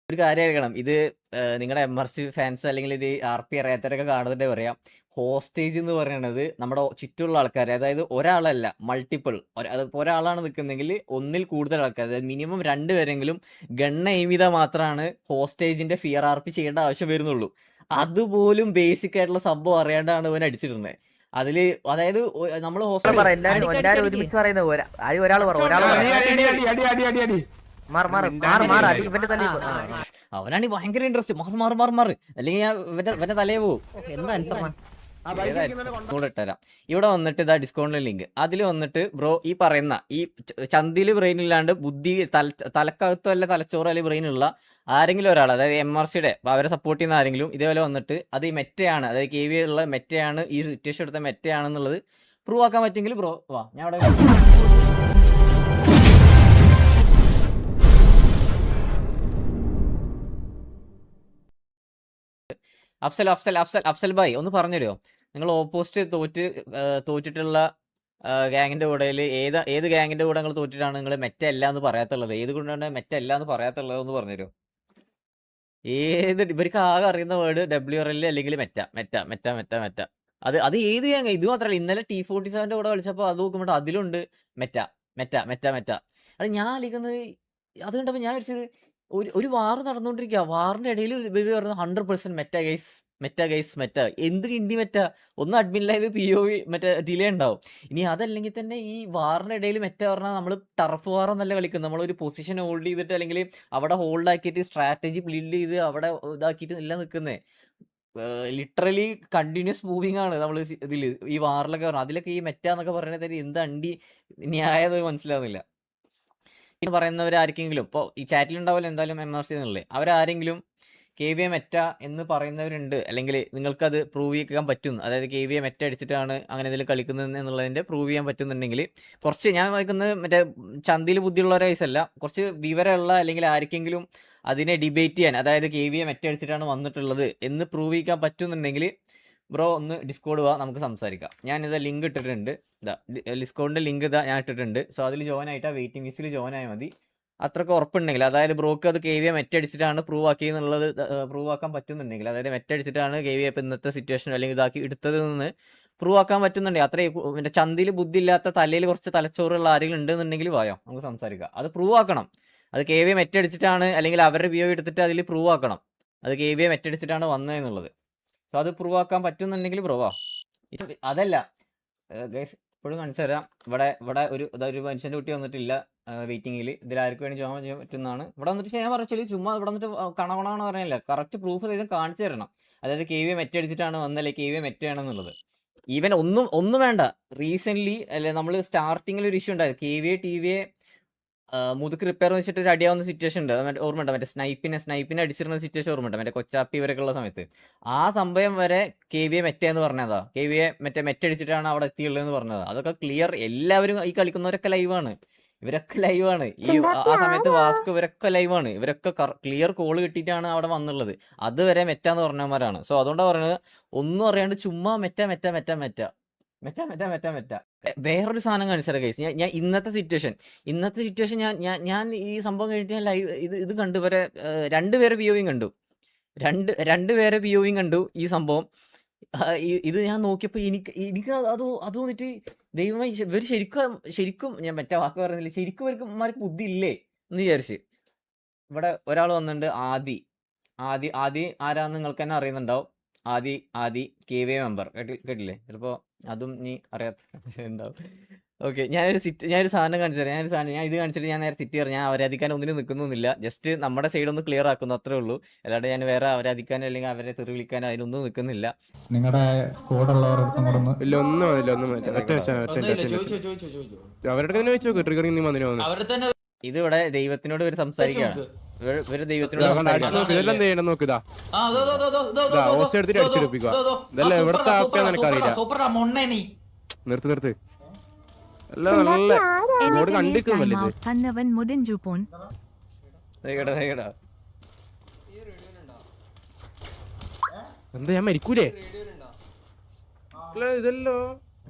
ഒരു കാര്യം അറിയണം, ഇത് നിങ്ങളുടെ MRC ഫാൻസ് അല്ലെങ്കിൽ ഇത് RP അറിയാത്തവരൊക്കെ കാണുന്നുണ്ടേ പറയാം. ഹോസ്റ്റേജ് എന്ന് പറയുന്നത് നമ്മുടെ ചുറ്റുമുള്ള ആൾക്കാർ, അതായത് ഒരാളല്ല മൾട്ടിപ്പിൾ, അതിപ്പോൾ ഒരാളാണ് നിൽക്കുന്നെങ്കിൽ ഒന്നിൽ കൂടുതൽ ആൾക്കാർ, അതായത് മിനിമം 2 പേരെങ്കിലും ഗണ്ണ് എയിം ചെയ്താൽ മാത്രമാണ് ഹോസ്റ്റേജിന്റെ ഫിയർ RP ചെയ്യേണ്ട ആവശ്യം വരുന്നുള്ളൂ. അതുപോലും ബേസിക് ആയിട്ടുള്ള സംഭവം അറിയാണ്ടാണ് ഇവൻ അടിച്ചിരുന്നത്. അതില് അതായത് നമ്മൾ ഒരുമിച്ച് പറയുന്നത് ഒരാൾ അവനാണ് ഭയങ്കര ഇൻട്രസ്റ്റ്, മാറ് അല്ലെങ്കിൽ ഞാൻ ഇവന്റെ തലയെ പോവും. ഇട്ടുതരാം. ഇവിടെ വന്നിട്ട് ഇതാ ഡിസ്കൗണ്ട് ലിങ്ക്, അതിൽ വന്നിട്ട് ബ്രോ ഈ പറയുന്ന ഈ ചന്തിയിൽ ബ്രെയിൻ ഇല്ലാണ്ട് ബുദ്ധി തലക്കകത്തോ അല്ല തലച്ചോറോ അല്ലെങ്കിൽ ബ്രെയിൻ ഉള്ള ആരെങ്കിലും ഒരാൾ, അതായത് MRCയുടെ അവരെ സപ്പോർട്ട് ചെയ്യുന്ന ആരെങ്കിലും ഇതേപോലെ വന്നിട്ട് അത് ഈ മെറ്റയാണ്, അതായത് KV ഉള്ള മെറ്റയാണ്, ഈ സിറ്റുവേഷൻ എടുത്ത മെറ്റയാണെന്നുള്ളത് പ്രൂവ് ആക്കാൻ പറ്റുമെങ്കിൽ ബ്രോ വാ, ഞാൻ അവിടെ അഫ്സൽ ഭായ് ഒന്ന് പറഞ്ഞുതരുമോ, നിങ്ങൾ ഓപ്പോസിറ്റ് തോറ്റിട്ടുള്ള ഗ്യാങ്ങിന്റെ കൂടെ ഏത് ഗ്യാങ്ങിന്റെ കൂടെ നിങ്ങൾ തോറ്റിട്ടാണ് നിങ്ങൾ മെറ്റ അല്ല എന്ന് പറയാത്തുള്ളത്? ഏത് കൊണ്ടാണ് മെറ്റ അല്ല എന്ന് പറയാത്തുള്ളത് എന്ന് പറഞ്ഞുതരുമോ? ഇവർക്ക് ആകെ അറിയുന്ന വേർഡ് WRL അല്ലെങ്കിൽ Meta Meta Meta Meta Meta. അത് ഏത് ഗ്യാങ്? ഇത് മാത്രമല്ല, ഇന്നലെ T47 കൂടെ കളിച്ചപ്പോൾ അത് നോക്കുമ്പോൾ അതിലുണ്ട് മെറ്റ മെറ്റ മെറ്റ മെറ്റ. അത് ഞാൻ അലിക്കുന്നത് അത് കണ്ടപ്പോൾ ഞാൻ വിചാരിച്ചത് ഒരു വാർ നടന്നുകൊണ്ടിരിക്കുക, വാറിന്റെ ഇടയിൽ ഇവർ പറയുന്നത് 100% മെറ്റ ഗൈസ് മെറ്റ. എന്ത് കിണ്ടി മെറ്റ? ഒന്ന് അഡ്മിൻ ലൈവ് POV മറ്റേ ഡിലേ ഉണ്ടാവും. ഇനി അതല്ലെങ്കിൽ തന്നെ ഈ വാറിന്റെ ഇടയിൽ മെറ്റ പറഞ്ഞാൽ നമ്മൾ ടർഫ് വാർ എന്നല്ല കളിക്കുന്നത്, നമ്മളൊരു പൊസിഷൻ ഹോൾഡ് ചെയ്തിട്ട് അല്ലെങ്കിൽ അവിടെ ഹോൾഡ് ആക്കിയിട്ട് സ്ട്രാറ്റജി ബിൽഡ് ചെയ്ത് അവിടെ ഇതാക്കിയിട്ട് എല്ലാം നിൽക്കുന്നത്. ലിറ്ററലി കണ്ടിന്യൂസ് മൂവിങ് ആണ് നമ്മൾ ഇതിൽ ഈ വാറിലൊക്കെ പറഞ്ഞത്. അതിലൊക്കെ ഈ മെറ്റ എന്നൊക്കെ പറയുന്നത് എന്ത് അണ്ടി ന്യായത് മനസ്സിലാവുന്നില്ല. ഇനി പറയുന്നവരാർക്കെങ്കിലും ഇപ്പോൾ ഈ ചാറ്റിലുണ്ടാവില്ല എന്തായാലും MRC എന്നുള്ളത്, അവരാരെങ്കിലും KV മെറ്റ എന്ന് പറയുന്നവരുണ്ട്, അല്ലെങ്കിൽ നിങ്ങൾക്കത് പ്രൂവ് ചെയ്യാൻ പറ്റും, അതായത് KV മെറ്റ അടിച്ചിട്ടാണ് അങ്ങനെ ഇതിൽ കളിക്കുന്നത് എന്നുള്ളതിൻ്റെ പ്രൂവ് ചെയ്യാൻ പറ്റുന്നുണ്ടെങ്കിൽ കുറച്ച് ഞാൻ വായിക്കുന്നത് മറ്റേ ചന്തിയിൽ ബുദ്ധിയുള്ളവരെ വയസ്സല്ല, കുറച്ച് വിവരമുള്ള അല്ലെങ്കിൽ ആർക്കെങ്കിലും അതിനെ ഡിബേറ്റ് ചെയ്യാൻ, അതായത് KV മെറ്റ അടിച്ചിട്ടാണ് വന്നിട്ടുള്ളത് എന്ന് പ്രൂവ് ചെയ്യാൻ പറ്റുന്നുണ്ടെങ്കിൽ ബ്രോ ഒന്ന് ഡിസ്കോഡ് വാ, നമുക്ക് സംസാരിക്കാം. ഞാനിത് ലിങ്ക് ഇട്ടിട്ടുണ്ട്, ഡിസ്കൗണ്ടിൻ്റെ ലിങ്ക് ഇതാ ഞാൻ ഇട്ടിട്ടുണ്ട്. സോ അതിൽ ജോയിൻ ആയിട്ട് ആ വെയിറ്റിംഗ് ലിസ്റ്റിൽ ജോയിൻ ആയാൽ മതി. അത്രയ്ക്ക് ഉറപ്പുണ്ടെങ്കിൽ, അതായത് ബ്രോക്ക് അത് KV മെറ്റ അടിച്ചിട്ടാണ് പ്രൂവ് ആക്കിയെന്നുള്ളത് പ്രൂവ് ആക്കാൻ പറ്റുന്നുണ്ടെങ്കിൽ, അതായത് മെറ്റ അടിച്ചിട്ടാണ് KV ഇപ്പം ഇന്നത്തെ സിറ്റുവേഷൻ അല്ലെങ്കിൽ ഇതാക്കി എടുത്തത് നിന്ന് പ്രൂവ് ആക്കാൻ പറ്റുന്നുണ്ടെങ്കിൽ, അത്രയും പിന്നെ ചന്തിയിൽ ബുദ്ധി ഇല്ലാത്ത തലയിൽ കുറച്ച് തലച്ചോറുള്ള ആരെങ്കിലും ഉണ്ടെന്നുണ്ടെങ്കിൽ വായോ നമുക്ക് സംസാരിക്കാം. അത് പ്രൂവ് ആക്കണം, അത് KV മെറ്റ അടിച്ചിട്ടാണ് അല്ലെങ്കിൽ അവരുടെ POV എടുത്തിട്ട് അതിൽ പ്രൂവ് ആക്കണം അത് KV മെറ്റ അടിച്ചിട്ടാണ് വന്നതെന്നുള്ളത്. സോ അത് പ്രൂവ് ആക്കാൻ പറ്റുന്നുണ്ടെങ്കിൽ ബ്രോവാ. അതല്ല ഗൈസ്, ഇപ്പോഴും കാണിച്ചു തരാം. ഇവിടെ ഒരു മനുഷ്യൻ്റെ കുട്ടി വന്നിട്ടില്ല വെയിറ്റിംഗിൽ, ഇതിൽ ആർക്ക് വേണ്ടി ജോയിൻ ചെയ്യാൻ പറ്റുന്നതാണ്. ഇവിടെ വന്നിട്ട് ഞാൻ പറച്ചില്ല, ചുമ്മാ ഇവിടെ വന്നിട്ട് കണവണാന്ന് പറയാനില്ല, കറക്റ്റ് പ്രൂഫ് ചെയ്ത് കാണിച്ചു തരണം. അതായത് KV മെറ്റ അടിച്ചിട്ടാണ് വന്നല്ലേ KV മെറ്റയാണെന്നുള്ളത്. ഈവൻ ഒന്നും വേണ്ട, റീസെൻ്റ്ലി അല്ലെ നമ്മൾ സ്റ്റാർട്ടിങ്ങിൽ ഒരു ഇഷ്യൂ ഉണ്ടായത്, KV TVA മുതുക്ക് റിപ്പയർ വെച്ചിട്ട് ഒരു അടിയാവുന്ന സിറ്റുവേഷൻ ഉണ്ട്, ഓർമ്മയുണ്ട്? മറ്റേ സ്നൈപ്പിനെ അടിച്ചിരുന്ന സിറ്റുവേഷൻ ഓർമ്മയുണ്ട്, മറ്റേ കൊച്ചാപ്പി ഇവരൊക്കെ ഉള്ള സമയത്ത്. ആ സംഭവം വരെ KV മെറ്റ എന്ന് പറഞ്ഞതാ, KV മെറ്റ അടിച്ചിട്ടാണ് അവിടെ എത്തിയുള്ളതെന്ന് പറഞ്ഞതാ. അതൊക്കെ ക്ലിയർ, എല്ലാവരും ഈ കളിക്കുന്നവരൊക്കെ ലൈവാണ്, ഇവരൊക്കെ ലൈവാണ്. ആ സമയത്ത് വാസ്കോ ഇവരൊക്കെ ലൈവാണ്, ഇവരൊക്കെ ക്ലിയർ കോള് കിട്ടിയിട്ടാണ് അവിടെ വന്നുള്ളത്. അതുവരെ മെറ്റ എന്ന് പറഞ്ഞവന്മാരാണ്. സോ അതുകൊണ്ടാണ് പറയുന്നത്, ഒന്നും അറിയാണ്ട് ചുമ്മാ Meta Meta Meta Meta Meta Meta Meta Meta. വേറൊരു സാധനം കാണിച്ചാൽ കേസ്, ഞാൻ ഇന്നത്തെ സിറ്റുവേഷൻ ഞാൻ ഈ സംഭവം കഴിഞ്ഞിട്ട് ഞാൻ ലൈവ് ഇത് കണ്ടു, ഇവരെ രണ്ടുപേരെ POVയും കണ്ടു, രണ്ടുപേരെ POVയും കണ്ടു ഈ സംഭവം. ഇത് ഞാൻ നോക്കിയപ്പോൾ എനിക്ക് അത് തോന്നിട്ട് ദൈവമായി ഇവർ ശരിക്കും ഞാൻ മറ്റേ വാക്ക് പറയുന്നില്ല, ശരിക്കും ഇവർക്ക് ബുദ്ധി ഇല്ലേ എന്ന് വിചാരിച്ച്. ഇവിടെ ഒരാൾ വന്നിട്ടുണ്ട്, ആദി ആരാന്ന് നിങ്ങൾക്ക് തന്നെ അറിയുന്നുണ്ടാവും. ആദി KV മെമ്പർ കേട്ടില്ലേ? ചിലപ്പോൾ അതും നീ അറിയാത്തുണ്ടാവും. ഓക്കെ, ഞാനൊരു സാധനം കാണിച്ചു തരാം. ഞാൻ ഇത് കാണിച്ചിട്ട് ഞാൻ നേരെ സിറ്റി ഞാൻ അവരാധിക്കാൻ ഒന്നിനും നിൽക്കുന്നൊന്നുമില്ല, ജസ്റ്റ് നമ്മുടെ സൈഡ് ഒന്ന് ക്ലിയർ ആക്കുന്നു, അത്രേ ഉള്ളൂ. അല്ലാണ്ട് ഞാൻ വേറെ അവരാധിക്കാനോ അല്ലെങ്കിൽ അവരെ തെറി വിളിക്കാനോ അതിനൊന്നും നിൽക്കുന്നില്ല. നിങ്ങളുടെ കൂടെ ഉള്ളവരുടെ ഇത് ഇവിടെ ദൈവത്തിനോട് ഇവർ സംസാരിക്കുകയാണ്, ഇവര് ദൈവത്തിനോട് നിർത്ത് എന്താ ഞാൻ മരിക്കൂലേ?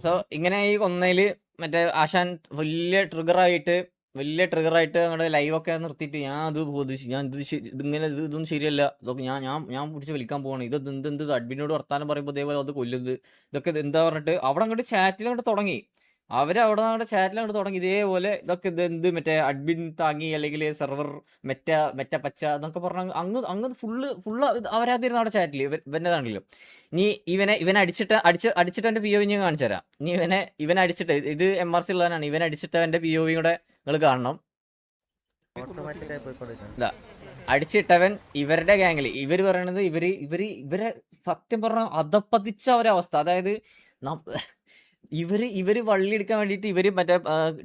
സോ ഇങ്ങനെ ഈ കൊന്നയില് മറ്റേ ആശാൻ വലിയ ട്രിഗർ ആയിട്ട് വലിയ ട്രിഗറായിട്ട് അങ്ങോട്ട് ലൈവൊക്കെ നിർത്തിയിട്ട് ഞാൻ അത് ബോധിച്ചു, ഞാൻ ഇതിങ്ങനെ ഇതൊന്നും ശരിയല്ല, ഇതൊക്കെ ഞാൻ പിടിച്ച് വിളിക്കാൻ പോകണം, എന്ത് അഡ്മിനോട് വർത്താനം പറയുമ്പോൾ ഇതേപോലെ അത് കൊല്ലുന്നത്, ഇതൊക്കെ എന്താ പറഞ്ഞിട്ട് അവിടെ അങ്ങോട്ട് ചാറ്റിൽ അങ്ങോട്ട് തുടങ്ങി. അവരവിടെ അങ്ങോട്ട് ചാറ്റിൽ അങ്ങോട്ട് തുടങ്ങി ഇതേപോലെ ഇതൊക്കെ എന്ത് മറ്റേ അഡ്മിൻ താങ്ങി അല്ലെങ്കിൽ സെർവർ മെറ്റ പച്ച എന്നൊക്കെ പറഞ്ഞ അങ്ങ് ഫുള്ള് അവരാതിരുന്ന അവിടെ ചാറ്റിൽ ഇവൻ്റെതാണെങ്കിലും. ഇനി ഇവനെ അടിച്ചിട്ട് എൻ്റെ പി ഒ വി ഞാൻ കാണിച്ചു തരാം. ഇനി ഇവനെ അടിച്ചിട്ട് ഇത് MRC ഉള്ളവനാണ്, ഇവനെ അടിച്ചിട്ട് എൻ്റെ പി ഒ വി കൂടെ നിങ്ങൾ കാണണം. ഇതാ അടിച്ചിട്ടവൻ ഇവരുടെ ഗാംഗിൽ ഇവർ പറയണത് ഇവരെ സത്യം പറഞ്ഞ അധപ്പതിച്ച ഒരവസ്ഥ. അതായത് ഇവര് വള്ളി എടുക്കാൻ വേണ്ടിയിട്ട് ഇവര് മറ്റേ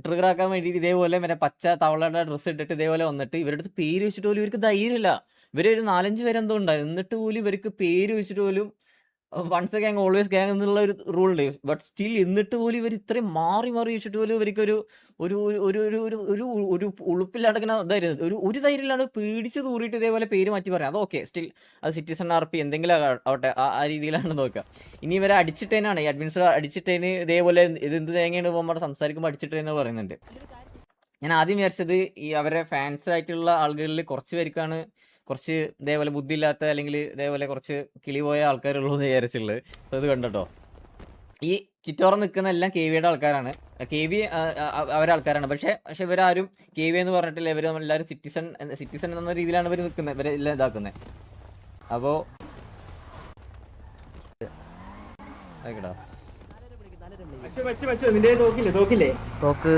ട്രിഗർ ആക്കാൻ വേണ്ടിയിട്ട് ഇതേപോലെ മറ്റേ പച്ച തവളയുടെ ഡ്രസ്സ് ഇട്ടിട്ട് ഇതേപോലെ വന്നിട്ട് ഇവരുടെ അടുത്ത് പേര് വെച്ചിട്ട് പോലും ഇവർക്ക് ധൈര്യമില്ല. ഇവര് ഒരു 4-5 പേരെന്തോ ഉണ്ടായി, എന്നിട്ട് പോലും ഇവർക്ക് പേര് വെച്ചിട്ട് പോലും once the gang always gang എന്നുള്ള ഒരു റൂൾ ഉണ്ട്. ബട്ട് സ്റ്റിൽ എന്നിട്ട് പോലും ഇവർ ഇത്രയും മാറി വെച്ചിട്ട് പോലും ഇവർക്ക് ഒരു ഉളുപ്പില്ലാടക്കുന്ന ഇതായിരുന്നു, ഒരു ധൈര്യമില്ലാണ്ട് പേടിച്ച് തൂറിയിട്ട് ഇതേപോലെ പേര് മാറ്റി പറയാം. അത് ഓക്കെ, സ്റ്റിൽ അത് സിറ്റിസൺ RP എന്തെങ്കിലും ആവട്ടെ, ആ രീതിയിലാണ് നോക്കുക. ഇനി ഇവരെ അടിച്ചിട്ടേനാണ്, ഈ അഡ്മിനിസ്ട്രേറ്റർ അടിച്ചിട്ടേന് ഇതേപോലെ എന്ത് തേങ്ങയാണ് പോകുമ്പോൾ സംസാരിക്കുമ്പോൾ അടിച്ചിട്ടേന്ന് പറയുന്നുണ്ട്. ഞാൻ ആദ്യം വിചാരിച്ചത് ഈ അവരെ ഫാൻസ് ആയിട്ടുള്ള ആളുകളിൽ കുറച്ച് പേർക്കാണ് കുറച്ച് ഇതേപോലെ ബുദ്ധിയില്ലാത്ത അല്ലെങ്കിൽ ഇതേപോലെ കുറച്ച് കിളി പോയ ആൾക്കാരുള്ളൂ എന്ന് വിചാരിച്ചുള്ളത്. അപ്പോൾ ഇത് കണ്ടോ, ഈ ചുറ്റോറം നിൽക്കുന്ന എല്ലാം KVയുടെ ആൾക്കാരാണ്, KV അവരെ ആൾക്കാരാണ്. പക്ഷെ ഇവരാരും KV എന്ന് പറഞ്ഞിട്ടില്ല, ഇവർ എല്ലാവരും സിറ്റിസൺ എന്ന രീതിയിലാണ് ഇവർ നിൽക്കുന്നത്, ഇവരെല്ലാം ഇതാക്കുന്നത്. അപ്പോൾ ആയിക്കോട്ടോ, തോക്ക്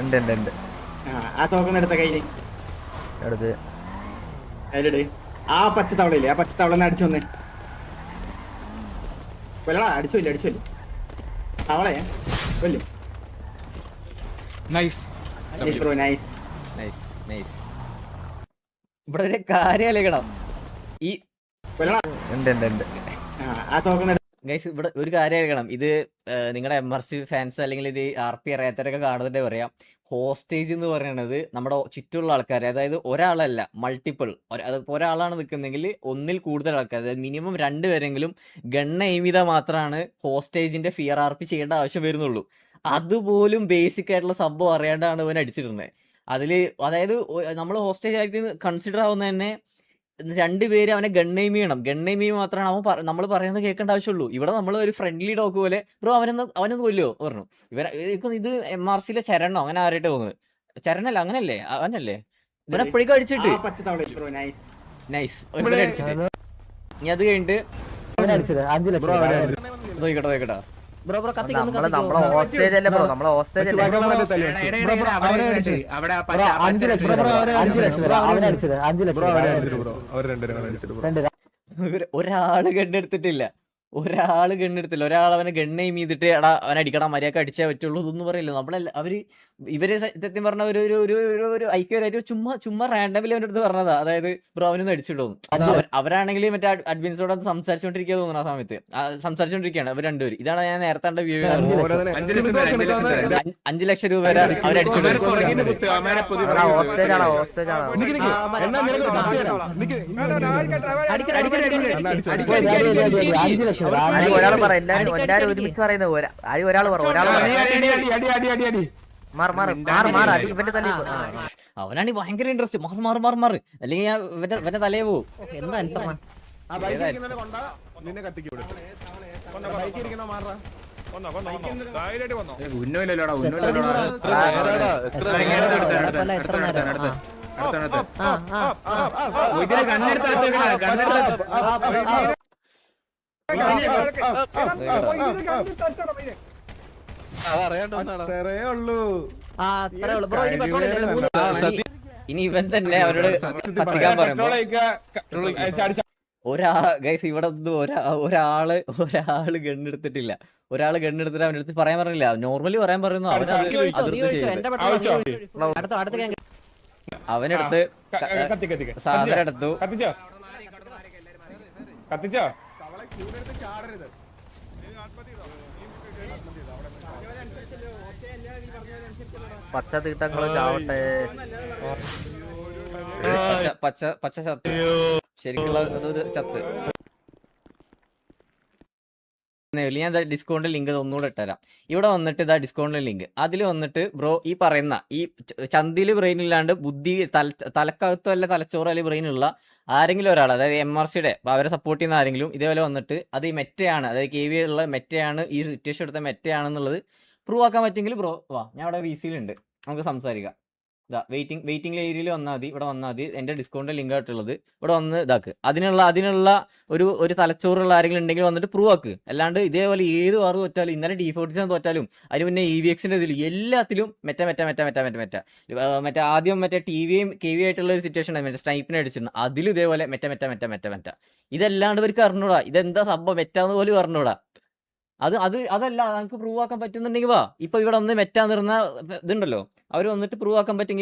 ഉണ്ട് എടുത്ത് ആ പച്ചത്തവളയില്ലേ, ആ പച്ചത്തവളനെ അടിച്ചു വന്നേ. കൊല്ലടാ, അടിച്ചോല്ലേ തവളയെ കൊല്ലും. ഇവിടെ ഒരു കാര്യം അലക്കണം, ഈ ഗൈസ് ഇവിടെ ഒരു കാര്യം അറിയണം. ഇത് നിങ്ങളുടെ MRC ഫാൻസ് അല്ലെങ്കിൽ ഇത് RP അറിയാത്തവരൊക്കെ കാണുന്നുണ്ടേ പറയാം. ഹോസ്റ്റേജ് എന്ന് പറയുന്നത് നമ്മുടെ ചുറ്റുമുള്ള ആൾക്കാർ, അതായത് ഒരാളല്ല മൾട്ടിപ്പിൾ, ഒരാളാണ് നിൽക്കുന്നെങ്കിൽ ഒന്നിൽ കൂടുതൽ ആൾക്കാർ, അതായത് മിനിമം 2 പേരെങ്കിലും ഗണ്ണ എയിം ചെയ്താൽ മാത്രമാണ് ഹോസ്റ്റേജിന്റെ ഫിയർ RP ചെയ്യേണ്ട ആവശ്യം വരുന്നുള്ളൂ. അതുപോലും ബേസിക് ആയിട്ടുള്ള സംഭവം അറിയാണ്ടാണ് ഇവൻ അടിച്ചിരുന്നത്. അതായത് നമ്മൾ ഹോസ്റ്റേജ് ആയിട്ട് കൺസിഡർ ആവുന്ന തന്നെ 2 പേര് അവനെ ഗണ്ണെയിം ചെയ്യണം മാത്രമാണ് അവൻ നമ്മൾ പറയുന്നത് കേൾക്കേണ്ട ആവശ്യമുള്ളൂ. ഇവിടെ നമ്മൾ ഒരു ഫ്രണ്ട്ലി ഡോഗ് പോലെ ബ്രോ അവനൊന്ന് കൊല്ലുമോ പറഞ്ഞു. ഇത് MRCയിലെ ചരണോ അങ്ങനെ ആരായിട്ട് തോന്നുന്നത്, ചരണല്ല അങ്ങനല്ലേ, അവനല്ലേ ഇവനെപ്പോഴേക്കും അടിച്ചിട്ട് നൈസ് അടിച്ചിട്ട്. ഇനി അത് കഴിഞ്ഞിട്ട് നോക്കട്ടോ നമ്മളെ ഹോസ്റ്റേജ് അല്ലേ ബ്രോ, നമ്മളെ ഹോസ്റ്റേജ് അല്ലേ. ഒരാള് ഗണ്ണെടുത്തിട്ടില്ല, ഒരാൾ അവനെ ഗണ്ണെയിം ചെയ്തിട്ട് എടാ അവനെ അടിക്കണം, മര്യാദക്ക് അടിച്ചേ പറ്റുള്ളൂ ഇതൊന്നും പറയില്ല. ഇവര് സത്യം പറഞ്ഞ ഒരു ഐക്യമായിട്ട് ചുമ്മാ റാൻഡമിൽ അവൻ്റെ അടുത്ത് പറഞ്ഞതാ, അതായത് ബ്രോ അവനൊന്ന് അടിച്ചിടും. അവരാണെങ്കിൽ മറ്റേ അഡ്മിൻസോട് സംസാരിച്ചോണ്ടിരിക്കുക തോന്നുന്നു, ആ സമയത്ത് സംസാരിച്ചോണ്ടിരിക്കുകയാണ് അവർ 2 പേര്. ഇതാണ് ഞാൻ നേരത്തെ കണ്ട വ്യൂ. 5 ലക്ഷം രൂപ വരെ അവരടിച്ചിട്ടുണ്ട്. ഒരാൾ പറ, എല്ലാരും ഒരുമിച്ച് പറയുന്നത് ഒരാൾ പറ. അവനാണ് ഭയങ്കര ഇൻട്രസ്റ്റ്, മാറ് അല്ലെങ്കിൽ ഞാൻ ഇവന്റെ തലയെ പോവും. ഇനി ഇവൻ തന്നെ അവരോട് കത്തിക്കാൻ പറയുമ്പോ ഗൈസ് ഇവിടെ ഒന്നും ഒരാള് ഗണ്ണെടുത്തിട്ടില്ല. ഒരാള് ഗണ്ണെടുത്തിട്ട് അവൻ്റെ അടുത്ത് പറയാൻ പറഞ്ഞില്ല, നോർമലി പറയാൻ പറയുന്നു. അവനെടുത്ത് സാധനം എടുത്തു. പച്ച തീട്ടങ്ങളും ചാവട്ടെ, പച്ച ചത്ത്, ശരിക്കുള്ള ചത്ത്. ഞാൻ ഡിസ്കൗണ്ട് ലിങ്ക് ഒന്നുകൂടെ ഇട്ടുതരാം. ഇവിടെ വന്നിട്ട് ഇതാ ഡിസ്കൗണ്ട് ലിങ്ക്. അതിൽ വന്നിട്ട് ബ്രോ ഈ പറയുന്ന ഈ ചന്തിയിൽ ബ്രെയിൻ ഇല്ലാണ്ട് ബുദ്ധി തലക്കകത്തോ അല്ല തലച്ചോറോ അല്ലെങ്കിൽ ബ്രെയിൻ ഉള്ള ആരെങ്കിലും ഒരാൾ, അതായത് MRCയുടെ അവരെ സപ്പോർട്ട് ചെയ്യുന്ന ആരെങ്കിലും ഇതേപോലെ വന്നിട്ട് അത് ഈ മെറ്റയാണ്, അതായത് KV ഉള്ള മെറ്റയാണ്, ഈ സിറ്റുവേഷൻ എടുത്ത മെറ്റയാണെന്നുള്ളത് പ്രൂവ് ആക്കാൻ പറ്റുമെങ്കിൽ ബ്രോ വാ, ഞാൻ ഇവിടെ VC യിലുണ്ട്, നമുക്ക് സംസാരിക്കാം. ഇതാ വെയിറ്റിംഗ് ഏരിയയിൽ വന്നാൽ മതി, ഇവിടെ വന്നാൽ മതി. എൻ്റെ ഡിസ്കൗണ്ട് ലിങ്ക് ആയിട്ടുള്ളത് ഇവിടെ വന്ന് ഇതാക്ക്. അതിനുള്ള ഒരു തലച്ചോറുള്ള ആരെങ്കിലും ഉണ്ടെങ്കിൽ വന്നിട്ട് പ്രൂവ് ആക്ക്. അല്ലാണ്ട് ഇതേപോലെ ഏത് വാറ് തോറ്റാലും, ഇന്നലെ D47 തോറ്റാലും അതിന് മുന്നേ EVXന്റെ ഇതിൽ എല്ലാത്തിലും മറ്റേ ആദ്യം മറ്റേ TVയും KV ആയിട്ടുള്ള ഒരു സിറ്റുവേഷൻ മറ്റേ സ്നൈപ്പിനെ അടിച്ചിരുന്നു, അതിലും ഇതേപോലെ മെറ്റ. ഇതല്ലാണ്ട് ഇവർക്ക് അറിഞ്ഞൂടാ ഇതെന്താ സംഭവം മെറ്റാന്ന് പോലും അറിഞ്ഞൂടാ. അതല്ല നമുക്ക് പ്രൂവ് ആക്കാൻ പറ്റുന്നുണ്ടെങ്കിൽ വാ. ഇപ്പൊ ഇവിടെ വന്ന് മെറ്റാന്ന് പറഞ്ഞ ഇതുണ്ടല്ലോ, അവർ വന്നിട്ട് പ്രൂവ് ആക്കാൻ പറ്റുമെങ്കിൽ